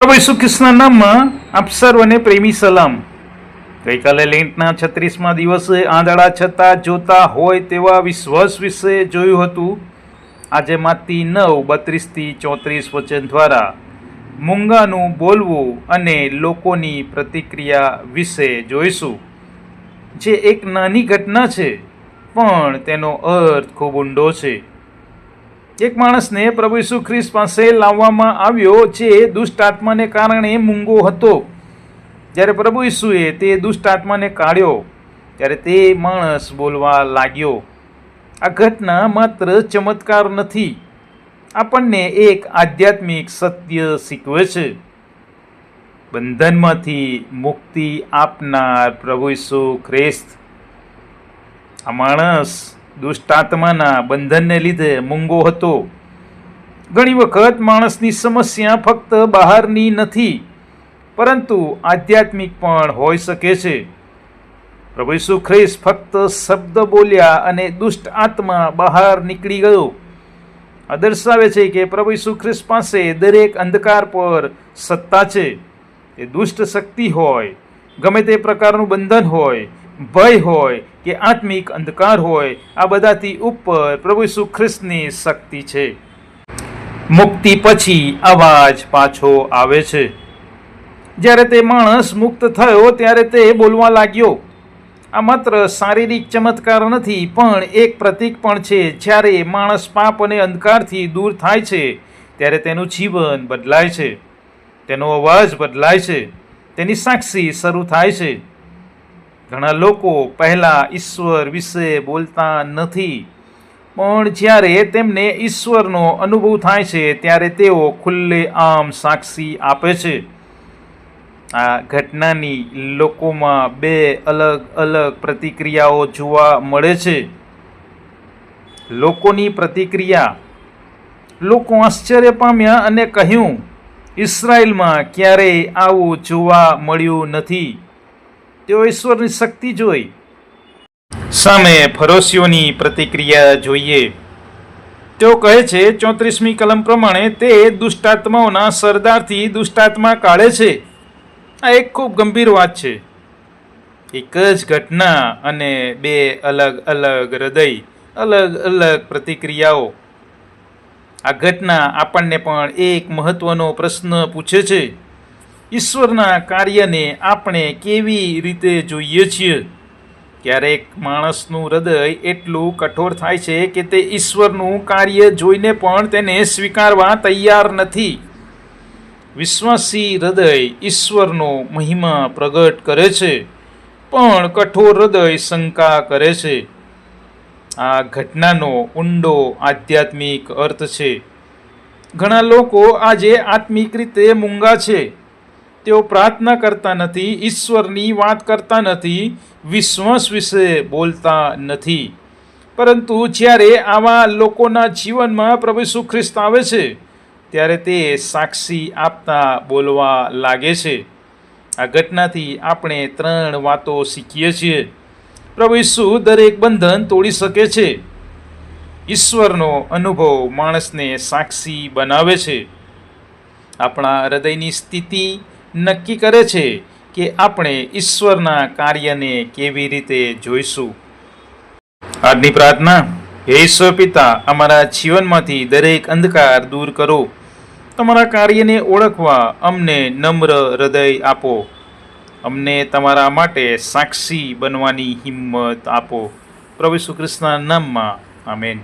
પ્રભુ ઈસુ ખ્રિસ્તના નામમાં આપ સર્વને પ્રેમી સલામ. ગઈકાલે લેન્ટના 36મા દિવસે આંધળા છતાં જોતા હોય તેવા વિશ્વાસ વિશે જોયું હતું. આજે માથી 9:32-34 વચન દ્વારા મૂંગાનું બોલવું અને લોકોની પ્રતિક્રિયા વિશે જોઈશું, જે એક નાની ઘટના છે પણ તેનો અર્થ ખૂબ ઊંડો છે. એક માણસને પ્રભુ ઈસુ ખ્રિસ્ત પાસે લાવવામાં આવ્યો જે દુષ્ટ આત્માને કારણે મૂંગો હતો. જ્યારે પ્રભુ ઈસુએ તે દુષ્ટ આત્માને કાઢ્યો ત્યારે તે માણસ બોલવા લાગ્યો. આ ઘટના માત્ર ચમત્કાર નથી, આપણને એક આધ્યાત્મિક સત્ય શીખવે છે. બંધનમાંથી મુક્તિ આપનાર પ્રભુ ઈસુ ખ્રિસ્ત. આ માણસ દુષ્ટ આત્માના બંધનને લીધે મૂંગો હતો. ઘણી વખત માણસની સમસ્યા ફક્ત બહારની નથી, પરંતુ આધ્યાત્મિક પણ હોઈ શકે છે. પ્રભુ ઈસુ ખ્રિસ્ત ફક્ત શબ્દ બોલ્યા અને દુષ્ટ આત્મા બહાર નીકળી ગયો. આ દર્શાવે છે કે પ્રભુ ઈસુ ખ્રિસ્ત પાસે દરેક અંધકાર પર સત્તા છે. એ દુષ્ટ શક્તિ હોય, ગમે તે પ્રકારનું બંધન હોય, ભય હોય કે આત્મિક અંધકાર હોય, આ બધાથી ઉપર પ્રભુ ઈસુ ખ્રિસ્તની શક્તિ છે. મુક્તિ પછી અવાજ પાછો આવે છે. જ્યારે તે માણસ મુક્ત થયો ત્યારે તે બોલવા લાગ્યો. આ માત્ર શારીરિક ચમત્કાર નથી, પણ એક પ્રતીક પણ છે. જ્યારે માણસ પાપ અને અંધકારથી દૂર થાય છે ત્યારે તેનું જીવન બદલાય છે, તેનો અવાજ બદલાય છે, તેની સાક્ષી શરૂ થાય છે. ઘણા લોકો પહેલા ઈશ્વર વિશે બોલતા નથી, પણ જ્યારે તેમને ઈશ્વરનો અનુભવ થાય છે ત્યારે તેઓ ખુલ્લે આમ સાક્ષી આપે છે. આ ઘટનાની લોકોમાં બે અલગ અલગ પ્રતિક્રિયાઓ જોવા મળે છે. લોકોની પ્રતિક્રિયા. લોકો આશ્ચર્ય પામ્યા અને કહ્યું, ઇઝરાયલમાં ક્યારેય આવું જોવા મળ્યું નથી. તેઓ ઈશ્વરની શક્તિ જોઈ. સામે ફરોશીઓની પ્રતિક્રિયા જોઈએ. તેઓ કહે છે 34મી કલમ પ્રમાણે તે દુષ્ટાત્માઓના સરદારથી દુષ્ટાત્મા કાઢે છે. આ એક ખૂબ ગંભીર વાત છે. એક જ ઘટના અને બે અલગ અલગ હૃદય, અલગ અલગ પ્રતિક્રિયાઓ. આ ઘટના આપણને પણ એક મહત્વનો પ્રશ્ન પૂછે છે. ઈશ્વરના કાર્યને આપણે કેવી રીતે જોઈએ છીએ? ક્યારેક માણસનું હૃદય એટલું કઠોર થાય છે કે તે ઈશ્વરનું કાર્ય જોઈને પણ તેને સ્વીકારવા તૈયાર નથી. વિશ્વાસી હૃદય ઈશ્વરનો મહિમા પ્રગટ કરે છે, પણ કઠોર હૃદય શંકા કરે છે. આ ઘટનાનો ઊંડો આધ્યાત્મિક અર્થ છે. ઘણા લોકો આજે આત્મિક રીતે મૂંગા છે. તેઓ પ્રાર્થના કરતા નથી, ઈશ્વરની વાત કરતા નથી, વિશ્વાસ વિશે બોલતા નથી. પરંતુ જ્યારે આવા લોકોના જીવનમાં પ્રભુ ઈસુ ખ્રિસ્ત આવે છે ત્યારે તે સાક્ષી આપતા બોલવા લાગે છે. આ ઘટનાથી આપણે 3 વાતો શીખીએ છીએ. પ્રભુ ઈસુ દરેક બંધન તોડી શકે છે. ઈશ્વરનો અનુભવ માણસને સાક્ષી બનાવે છે. આપણા હૃદયની સ્થિતિ નક્કી કરે છે કે આપણે ઈશ્વરના કાર્યને કેવી રીતે જોઈશું. આજની પ્રાર્થના. હે ઈશ્વર પિતા, અમારા જીવનમાંથી દરેક અંધકાર દૂર કરો. તમારા કાર્યને ઓળખવા અમને નમ્ર હૃદય આપો. અમને તમારા માટે સાક્ષી બનવાની હિંમત આપો. પ્રભુ ઈસુ ખ્રિસ્તના નામમાં આમેન.